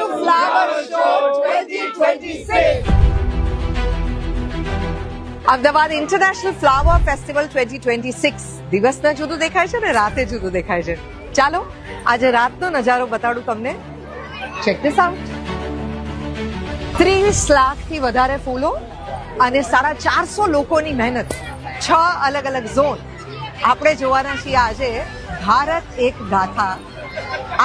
Flower Show 2026. Ahmedabad international flower festival 2026 દિવસના જુદું દેખાય છે ને રાતે જુદું દેખાય છે. ચાલો આજે રાતનો નજારો બતાડું તમને. Check this out. 30 લાખથી વધારે ફૂલો અને 450 લોકોની મહેનત, 6 અલગ અલગ ઝોન. આપણે જોવાના છીએ આજે ભારત એક ગાથા.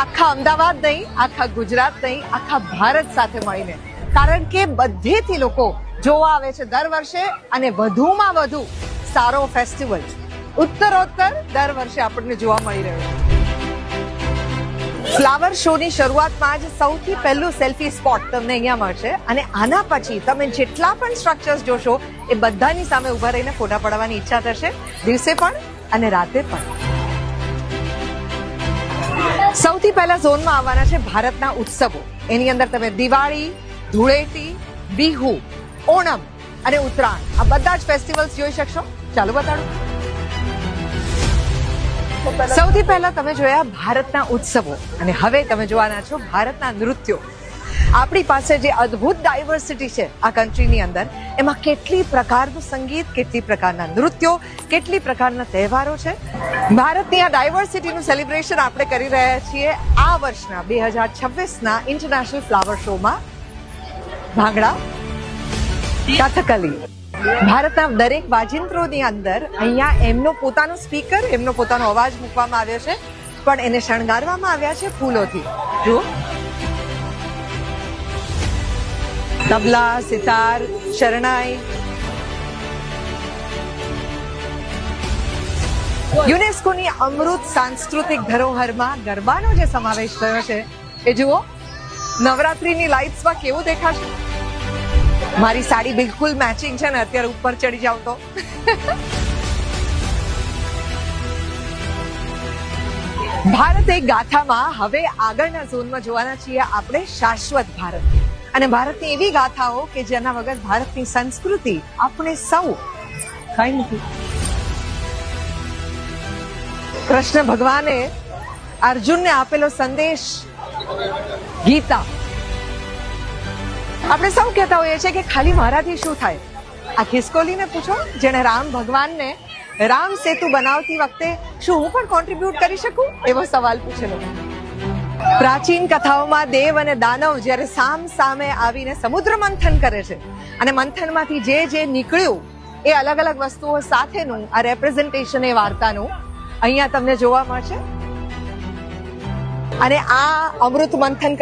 આખા અમદાવાદ નહીં, આખા ગુજરાત નહીં, આખા ભારત સાથે મળીને, કારણ કે બધેથી લોકો જોવા આવે છે દર વર્ષે અને વધુમાં વધુ સારો ફેસ્ટિવલ ઉત્તરોત્તર દર વર્ષે આપણને જોવા મળી રહ્યો છે. ફ્લાવર શોની શરૂઆતમાં જ સૌથી પહેલું સેલ્ફી સ્પોટ તમને અહીંયા મળશે અને આના પછી તમે જેટલા પણ સ્ટ્રક્ચર્સ જોશો એ બધાની સામે ઉભા રહીને ફોટા પડાવવાની ઈચ્છા થશે, દિવસે પણ અને રાતે પણ. સૌથી પહેલા ઝોનમાં આવવાના છે ભારતના ઉત્સવો. એની અંદર તમે દિવાળી, ધૂળેટી, બિહુ, ઓણમ અને ઉત્તરાયણ આ બધા જ ફેસ્ટિવલ્સ જોઈ શકશો. ચાલો બતાડું. સૌથી પહેલા તમે જોયા ભારતના ઉત્સવો અને હવે તમે જોવાના છો ભારતના નૃત્યો. આપણી પાસે જે અદ્ભુત ડાયવર્સિટી છે આ કન્ટ્રીની અંદર, એમાં કેટલી પ્રકારનું સંગીત, કેટલી પ્રકારના નૃત્યો, કેટલી પ્રકારના તહેવારો છે. ભારતની આ ડાયવર્સિટીનું સેલિબ્રેશન આપણે કરી રહ્યા છીએ આ વર્ષના 2026ના ઇન્ટરનેશનલ ફ્લાવર શોમાં. ભાંગડા, કથકલી, ભારતના દરેક વાજિંત્રોની અંદર અહીંયા એમનો પોતાનો સ્પીકર, એમનો પોતાનો અવાજ મૂકવામાં આવ્યો છે, પણ એને શણગારવામાં આવ્યા છે ફૂલોથી. જુઓ, તબલા, સિતાર, શરણાઈ. યુનેસ્કોની અમૃત સાંસ્કૃતિક ધરોહરમાં ગરબાનો જે સમાવેશ થયો છે એ જુઓ. નવરાત્રીની લાઇટ્સમાં કેવું દેખાશે. મારી સાડી બિલકુલ મેચિંગ છે ને અત્યારે ઉપર ચડી જાવ તો. ભારત એક ગાથામાં હવે આગળના ઝોનમાં જોવાના છીએ આપણે શાશ્વત ભારત. અને ભારતની એવી ગાથાઓ કે જેના વગર ભારતની સંસ્કૃતિ આપણે સૌ કઈ નથી. કૃષ્ણ ભગવાને અર્જુનને આપેલો સંદેશ ગીતા. આપણે સૌ કહેતા હોઈએ છીએ કે ખાલી મારાથી શું થાય. આ ખિસકોલીને પૂછો, જેણે રામ ભગવાનને રામ સેતુ બનાવતી વખતે શું હું પણ કોન્ટ્રીબ્યુટ કરી શકું એવો સવાલ પૂછેલો. પ્રાચીન કથાઓમાં દેવ અને દાનવ જ્યારે સામ સામે આવીને સમુદ્ર મંથન કરે છે અને મંથનમાંથી જે નીકળ્યું એ અલગ અલગ વસ્તુઓ સાથેનું આ રેપ્રેઝન્ટેશન એ વાર્તાનું અહીંયા તમને જોવા મળશે. અને આ અમૃત મંથન